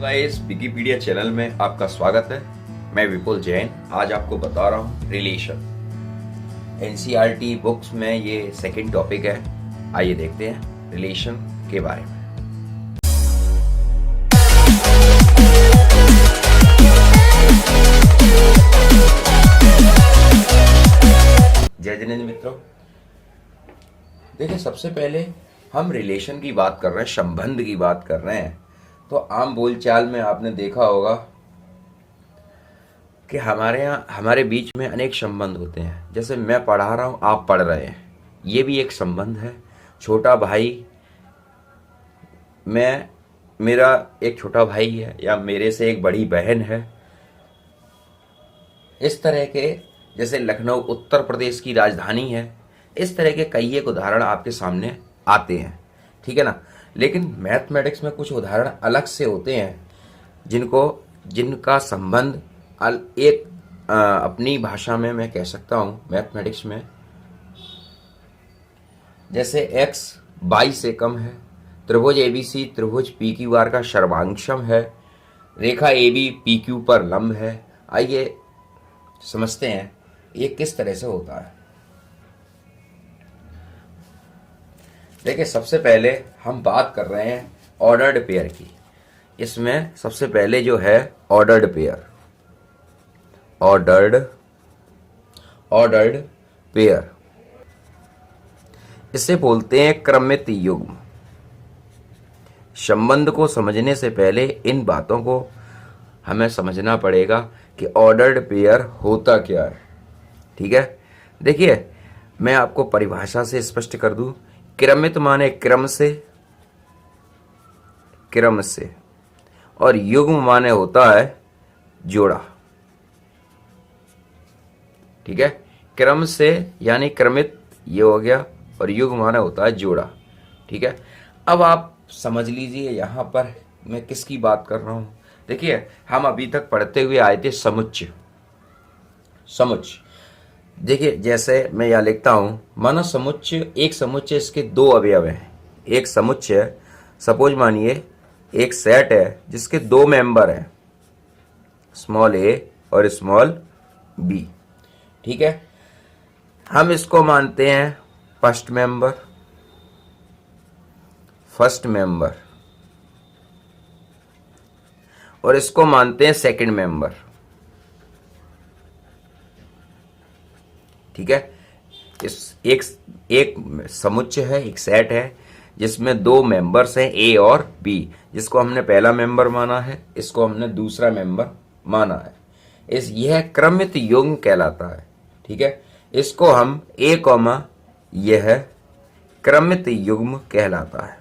Guys, Wikipedia channel में आपका स्वागत है। मैं विपुल जैन आज आपको बता रहा हूँ रिलेशन। एनसीईआरटी बुक्स में ये सेकंड टॉपिक है। आइए देखते हैं रिलेशन के बारे में। जय जिनेंद्र मित्रों, देखिए सबसे पहले हम रिलेशन की बात कर रहे हैं, संबंध की बात कर रहे हैं। तो आम बोलचाल में आपने देखा होगा कि हमारे बीच में अनेक संबंध होते हैं। जैसे मैं पढ़ा रहा हूँ, आप पढ़ रहे हैं, ये भी एक संबंध है। छोटा भाई, मेरा एक छोटा भाई है या मेरे से एक बड़ी बहन है। इस तरह के, जैसे लखनऊ उत्तर प्रदेश की राजधानी है, इस तरह के कई एक उदाहरण आपके सामने आते हैं, ठीक है ना। लेकिन मैथमेटिक्स में कुछ उदाहरण अलग से होते हैं जिनका संबंध एक अपनी भाषा में मैं कह सकता हूँ मैथमेटिक्स में, जैसे x y से कम है, त्रिभुज ABC त्रिभुज PQR का सर्वांशम है, रेखा AB PQ पर लंब है। आइए समझते हैं ये किस तरह से होता है। देखिए सबसे पहले हम बात कर रहे हैं ऑर्डर्ड पेयर की। इसमें सबसे पहले जो है ऑर्डर्ड पेयर, इसे बोलते हैं क्रमित युग्म। संबंध को समझने से पहले इन बातों को हमें समझना पड़ेगा कि ऑर्डर्ड पेयर होता क्या है, ठीक है। देखिए मैं आपको परिभाषा से स्पष्ट कर दूं। क्रमित माने क्रम से, और युग्म माने होता है जोड़ा, ठीक है। क्रम से यानी क्रमित ये हो गया, और युग्म माने होता है जोड़ा, ठीक है। अब आप समझ लीजिए यहां पर मैं किसकी बात कर रहा हूं। देखिए हम अभी तक पढ़ते हुए आए थे समुच्चय। देखिए जैसे मैं यहाँ लिखता हूं, मानो समुच्चय, एक समुच्चय, इसके दो अवयव हैं। एक समुच्चय, सपोज मानिए एक सेट है जिसके दो मेंबर हैं, स्मॉल a और स्मॉल b, ठीक है। हम इसको मानते हैं फर्स्ट मेंबर और इसको मानते हैं सेकंड मेंबर, ठीक है। एक समुच्चय है, एक सेट है जिसमें दो मेंबर्स हैं a और b, जिसको हमने पहला मेंबर माना है, इसको हमने दूसरा मेंबर माना है। यह क्रमित युग्म कहलाता है, ठीक है। इसको हम यह क्रमित युग्म कहलाता है।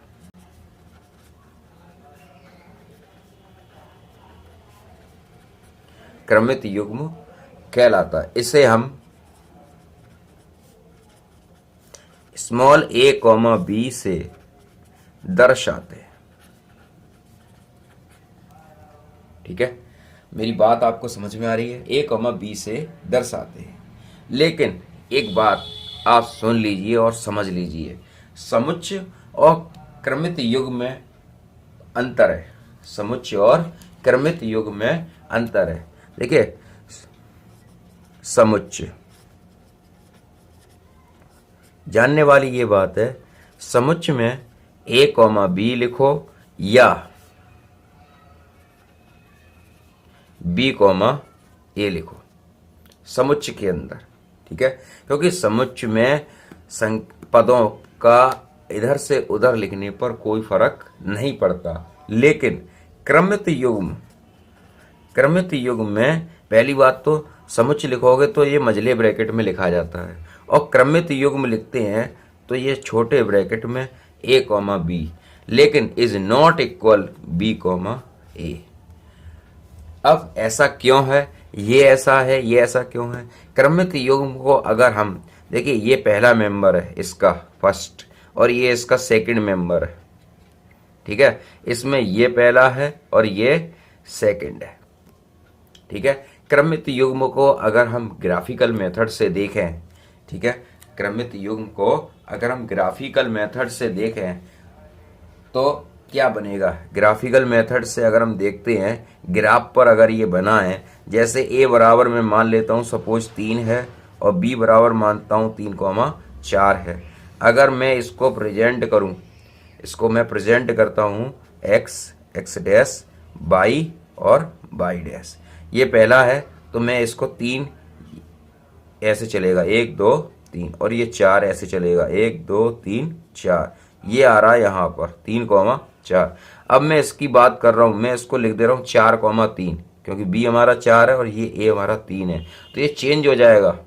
क्रमित युग्म कहलाता है। इसे हम स्मॉल a b से दर्शाते हैं, ठीक है। मेरी बात आपको समझ में आ रही है? a b से दर्शाते हैं। लेकिन एक बात आप सुन लीजिए और समझ लीजिए, समुच्चय और क्रमित युग्म में अंतर है। समुच्चय और क्रमित युग्म में अंतर है। देखिए समुच्चय, जानने वाली ये बात है, समुच्चय में a b लिखो या b a लिखो समुच्चय के अंदर, ठीक है। क्योंकि समुच्चय में पदों का इधर से उधर लिखने पर कोई फर्क नहीं पड़ता। लेकिन क्रमित युग्म में पहली बात तो समुच्चय लिखोगे तो ये मझले ब्रैकेट में लिखा जाता है, और क्रमित युग्म लिखते हैं तो ये छोटे ब्रैकेट में a b, लेकिन is not equal b a। अब ऐसा क्यों है? ये ऐसा है, ये ऐसा क्यों है? क्रमित युग्म को अगर हम देखिए, ये पहला मेंबर है इसका फर्स्ट, और ये इसका सेकंड मेंबर है, ठीक है। इसमें ये पहला है और ये सेकंड है, ठीक है। क्रमित युग्म को अगर हम ग्राफिकल मेथड से देखें, ठीक है, क्रमित युग्म को अगर हम ग्राफिकल मेथड से देखें तो क्या बनेगा, ग्राफिकल मेथड से अगर हम देखते हैं, ग्राफ पर अगर ये बना है, जैसे ए बराबर मैं मान लेता हूँ सपोज 3 है और बी बराबर मानता हूँ 3,4 है। अगर मैं इसको प्रेजेंट करूँ, इसको मैं प्रेजेंट करता हूँ एक्स, एक्स डैश, बाई और बाई डैश। ये पहला है तो मैं इसको 3 ऐसे चलेगा, 1 2 3, और ये 4 ऐसे चलेगा, 1 2 3 4। ये आ रहा है यहाँ पर 3,4। अब मैं इसकी बात कर रहा हूँ, मैं इसको लिख दे रहा हूँ 4,3, क्योंकि बी हमारा 4 है और ये ए हमारा 3 है, तो ये चेंज हो जाएगा।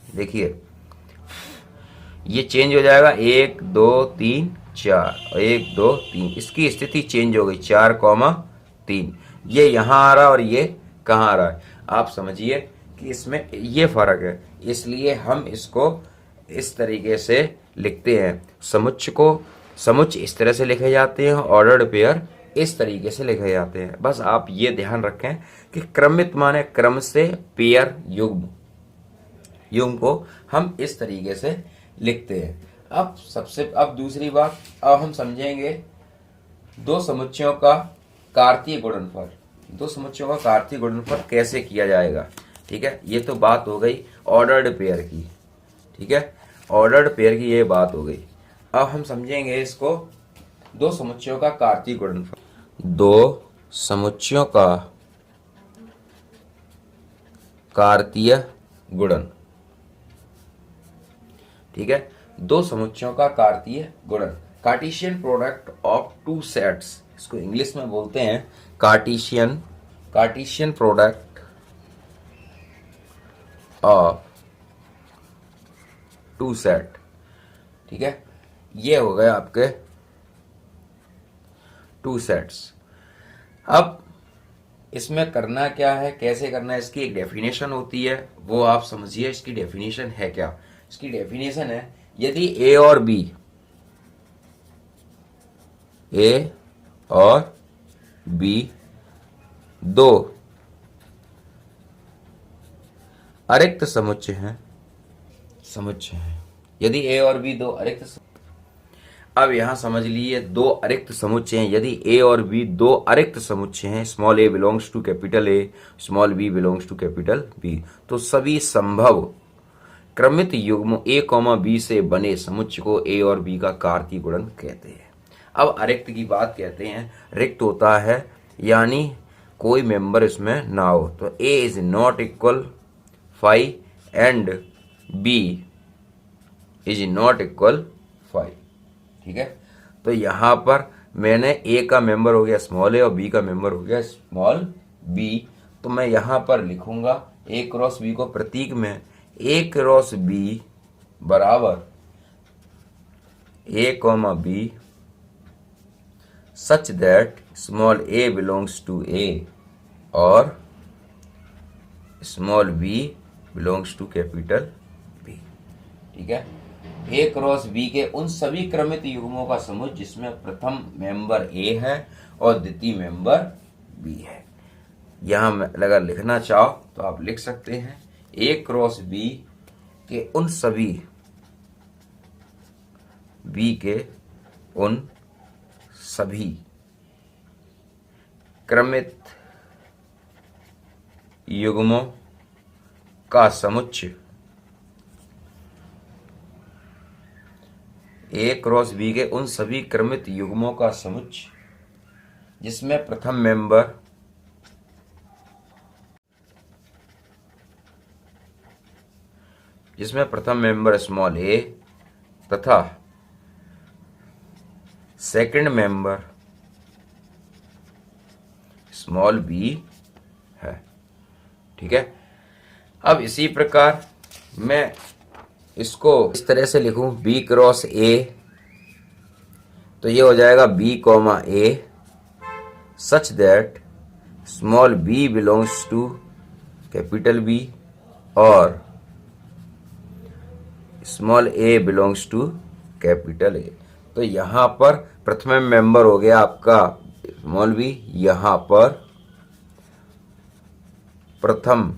देखिए ये चेंज हो जाएगा, 1 2 3 4, 1 2 3, इसकी स्थिति चेंज हो गई, 4,3। ये यहाँ आ रहा है और ये कहाँ आ रहा है, आप समझिए कि इसमें ये फर्क है। इसलिए हम इसको इस तरीके से लिखते हैं, समुच्चय को, समुच्चय इस तरह से लिखे जाते हैं, ऑर्डर्ड पेयर इस तरीके से लिखे जाते हैं। बस आप ये ध्यान रखें कि क्रमित माने क्रम से, पेयर युग्म, युग्म को हम इस तरीके से लिखते हैं। अब दूसरी बात, अब हम समझेंगे दो समुच्चयों का कार्तीय गुणनफल। दो समुच्चयों का कार्तीय गुणनफल कैसे किया जाएगा, ठीक है। ये तो बात हो गई ऑर्डर्ड पेयर की, ठीक है, ऑर्डर्ड पेयर की ये बात हो गई। अब हम समझेंगे इसको दो समुच्चयों का कार्तीय गुणनफल। दो समुच्चयों का कार्तीय गुणन, ठीक है, दो समुच्चयों का कार्तीय गुणन, Cartesian product of two sets, इसको इंग्लिश में बोलते हैं Cartesian product of two set, ठीक है। ये हो गए आपके टू सेट्स। अब इसमें करना क्या है, कैसे करना है, इसकी एक डेफिनेशन होती है, वो आप समझिए। इसकी डेफिनेशन है क्या, इसकी डेफिनेशन है, यदि ए और बी, ए और बी दो अरिक्त समुच्चय हैं, यदि ए और बी दो अरिक्त, अब यहां समझ लीजिए दो अरिक्त समुच्चय हैं। यदि ए और बी दो अरिक्त समुच्चय हैं, small A belongs to capital A, small B belongs to capital B, तो सभी संभव क्रमित युग्म ए कॉमा बी से बने समुच्चय को ए और बी का कार्तीय गुणन कहते हैं। अब अरिक्त की बात कहते हैं, रिक्त होता है यानी कोई मेंबर इसमें ना हो, तो A is not equal 5 and B is not equal 5, ठीक है। तो यहां पर मैंने ए का मेंबर हो गया स्मॉल ए और बी का मेंबर हो गया स्मॉल बी, तो मैं यहां पर लिखूंगा ए क्रॉस बी को प्रतीक में, ए क्रॉस बी बराबर A comma B such that small A belongs to A और small B belongs to capital B, ठीक है। ए क्रॉस बी के उन सभी क्रमित युग्मों का समूह जिसमें प्रथम मेंबर ए है और द्वितीय मेंबर बी है। यहां अगर लिखना चाहो तो आप लिख सकते हैं, ए क्रॉस बी के उन सभी, बी के उन सभी क्रमित युग्मों का समुच्चय, ए क्रॉस बी के उन सभी क्रमित युग्मों का समुच्चय जिसमें प्रथम मेंबर स्मॉल ए तथा सेकंड मेंबर स्मॉल बी है, ठीक है। अब इसी प्रकार मैं इसको इस तरह से लिखूं, बी क्रॉस ए, तो ये हो जाएगा B comma A such that small B belongs to capital B और small A belongs to capital A. तो यहां पर प्रथम मेंबर हो गया आपका स्मॉल बी, यहां पर प्रथम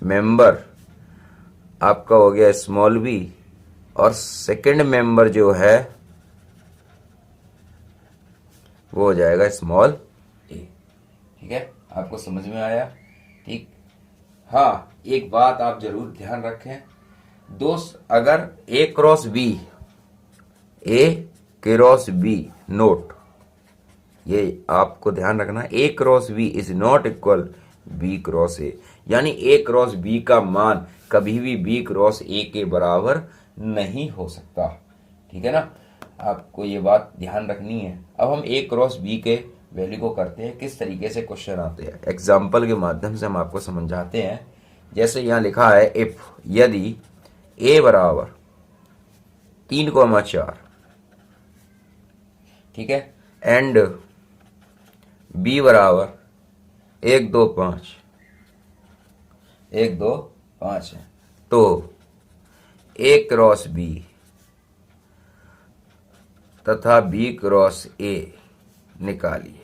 मेंबर आपका हो गया स्मॉल बी और सेकंड मेंबर जो है वो हो जाएगा स्मॉल ए। ठीक है, आपको समझ में आया? ठीक। हाँ, एक बात आप जरूर ध्यान रखें दोस्त, अगर ए क्रॉस बी नोट, ये आपको ध्यान रखना, A cross B is not equal B cross A, यानी ए क्रॉस बी का मान कभी भी बी क्रॉस ए के बराबर नहीं हो सकता। ठीक है ना, आपको ये बात ध्यान रखनी है। अब हम ए क्रॉस बी के वैल्यू को करते हैं, किस तरीके से क्वेश्चन आते हैं, एग्जाम्पल के माध्यम से हम आपको समझाते हैं। जैसे यहाँ लिखा है, इफ यदि ए बराबर 3,4, ठीक है, एंड बी बराबर 1 2 5 है, तो ए क्रॉस बी तथा बी क्रॉस ए निकालिए।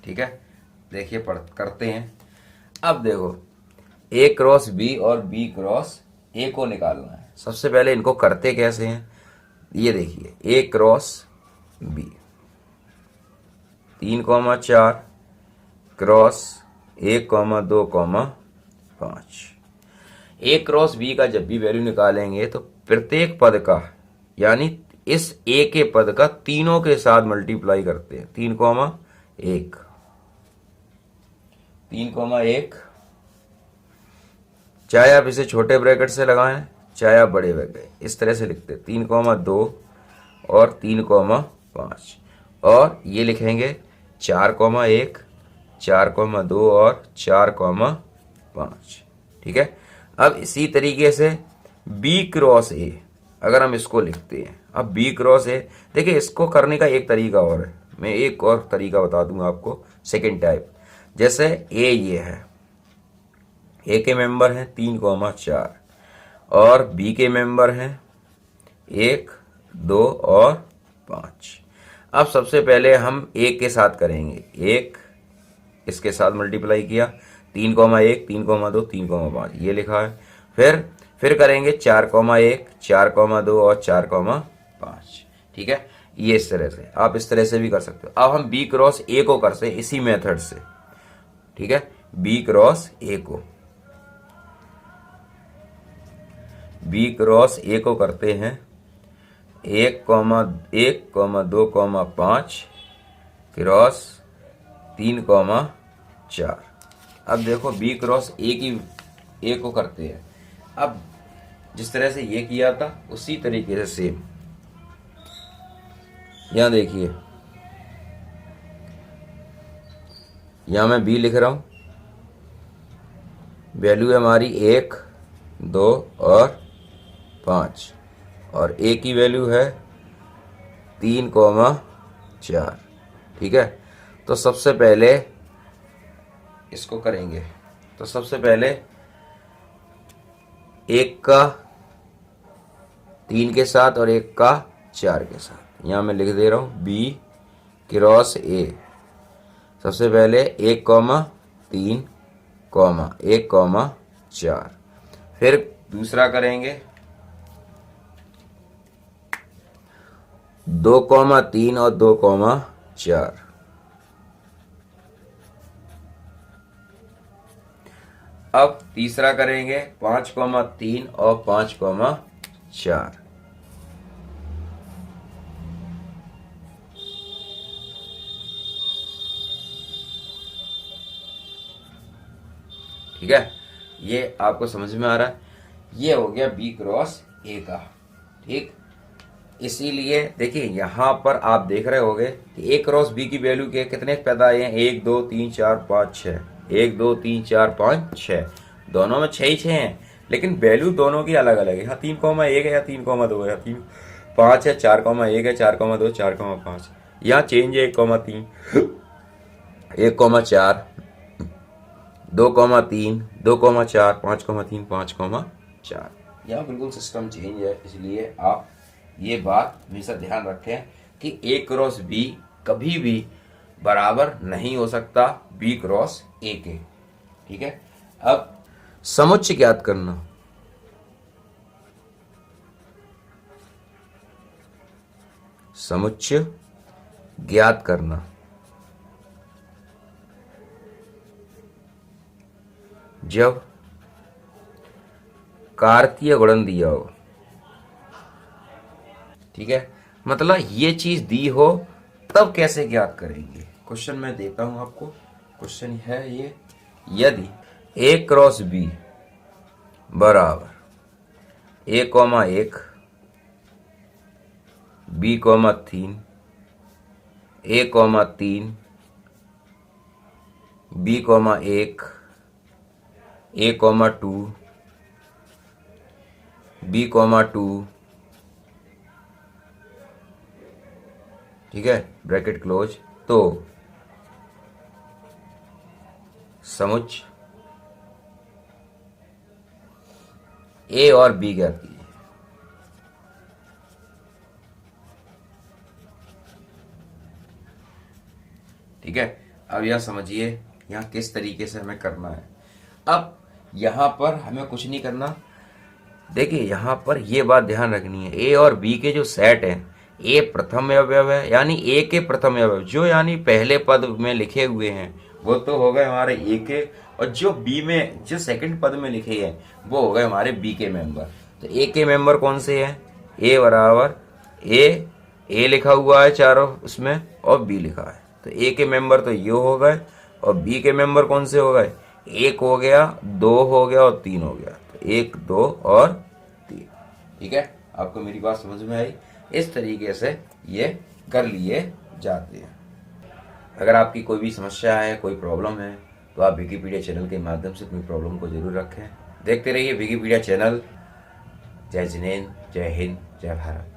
ठीक है, देखिए करते हैं। अब देखो, ए क्रॉस बी और बी क्रॉस ए को निकालना है। सबसे पहले इनको करते कैसे हैं, ये देखिए, ए क्रॉस बी 3,4 क्रॉस 1,2,5। ए क्रॉस बी का जब भी वैल्यू निकालेंगे तो प्रत्येक पद का, यानी इस ए के पद का तीनों के साथ मल्टीप्लाई करते हैं। 3,1, चाहे आप इसे छोटे ब्रैकेट से लगाएं चाहे आप बड़े ब्रैकेट, इस तरह से लिखते हैं 3,2 और 3,5, और ये लिखेंगे 4,1, 4,2 और 4,5। ठीक है, अब इसी तरीके से बी क्रॉस ए, अगर हम इसको लिखते हैं, अब बी क्रॉस ए, देखिए इसको करने का एक तरीका और है, मैं एक और तरीका बता दूंगा आपको, सेकेंड टाइप। जैसे ए ये है, ए के मेंबर हैं 3,4 और बी के मेंबर हैं 1 2 और 5। अब सबसे पहले हम एक के साथ करेंगे, एक इसके साथ मल्टीप्लाई किया, 3,1 3,2 3,5 ये लिखा है। फिर करेंगे 4,1 4,2 और 4,5। ठीक है, ये इस तरह से, आप इस तरह से भी कर सकते हो। अब हम बी क्रॉस ए को करते हैं इसी मेथड से। ठीक है, बी क्रॉस ए को करते हैं 1,2,5 क्रॉस 3,4। अब देखो बी क्रॉस ए को करते हैं, अब जिस तरह से ये किया था उसी तरीके से सेम, यहां देखिए, यहां मैं बी लिख रहा हूं, वैल्यू है हमारी 1 2 और 5, और ए की वैल्यू है 3,4। ठीक है, तो सबसे पहले इसको करेंगे, तो सबसे पहले 1 का 3 के साथ और 1 का 4 के साथ, यहाँ मैं लिख दे रहा हूँ बी क्रॉस ए। सबसे पहले 1,3, 1,4, फिर दूसरा करेंगे 2,3 और 2,4, अब तीसरा करेंगे 5,3 और 5,4। ठीक है, ये आपको समझ में आ रहा है, ये हो गया बी क्रॉस ए का। ठीक, इसीलिए देखिए यहाँ पर आप देख रहे होंगे कि ए क्रॉस बी की वैल्यू के कितने पैदा आए हैं, 1 2 3 4 5 6, 1 2 3 4 5 6, दोनों में 6 ही 6 हैं, लेकिन वैल्यू दोनों की अलग अलग है। यहाँ 3,1 है या 3,2 है, 3,5 है, 4,1 है, 4,2 4,5, यहाँ चेंज है 1,3 1,4 2,3 2,4 5,3 5,4, यहाँ बिल्कुल सिस्टम चेंज है। इसलिए आप ये बात हमेशा ध्यान रखें कि ए क्रॉस बी कभी भी बराबर नहीं हो सकता बी क्रॉस ए के। ठीक है, अब समुच्चय ज्ञात करना। समुच्चय ज्ञात करना। जब कार्तीय गुणन दिया हो, ठीक है, मतलब ये चीज दी हो तब कैसे ज्ञात करेंगे। क्वेश्चन मैं देता हूं आपको। क्वेश्चन है ये, यदि a क्रॉस b बराबर a,1 b,3 a,3 b,1 a,2 b,2, ठीक है, ब्रैकेट क्लोज, तो समुच्चय ए और बी ज्ञात कीजिए। ठीक है, अब यह समझिए यहां किस तरीके से हमें करना है। अब यहां पर हमें कुछ नहीं करना। देखिए यहां पर यह बात ध्यान रखनी है, ए और बी के जो सेट है, ए प्रथम अवयव है, यानी ए के प्रथम अवयव जो यानी पहले पद में लिखे हुए हैं वो तो हो गए हमारे ए के, और जो बी में जो सेकंड पद में लिखे हैं वो हो गए हमारे बी के मेंबर। तो ए के मेंबर कौन से हैं? ए बराबर ए लिखा हुआ है चारों उसमें और बी लिखा है, तो ए के मेंबर तो ये हो गए, और बी के मेंबर कौन से हो गए? 1 हो गया, 2 हो गया और 3 हो गया। तो 1, 2 और 3। ठीक है, आपको मेरी बात समझ में आई? इस तरीके से ये कर लिए जाते हैं। अगर आपकी कोई भी समस्या है, कोई प्रॉब्लम है, तो आप विकिपीडिया चैनल के माध्यम से अपनी प्रॉब्लम को जरूर रखें। देखते रहिए विकिपीडिया चैनल। जय जिनेंद्र, जय हिंद, जय भारत।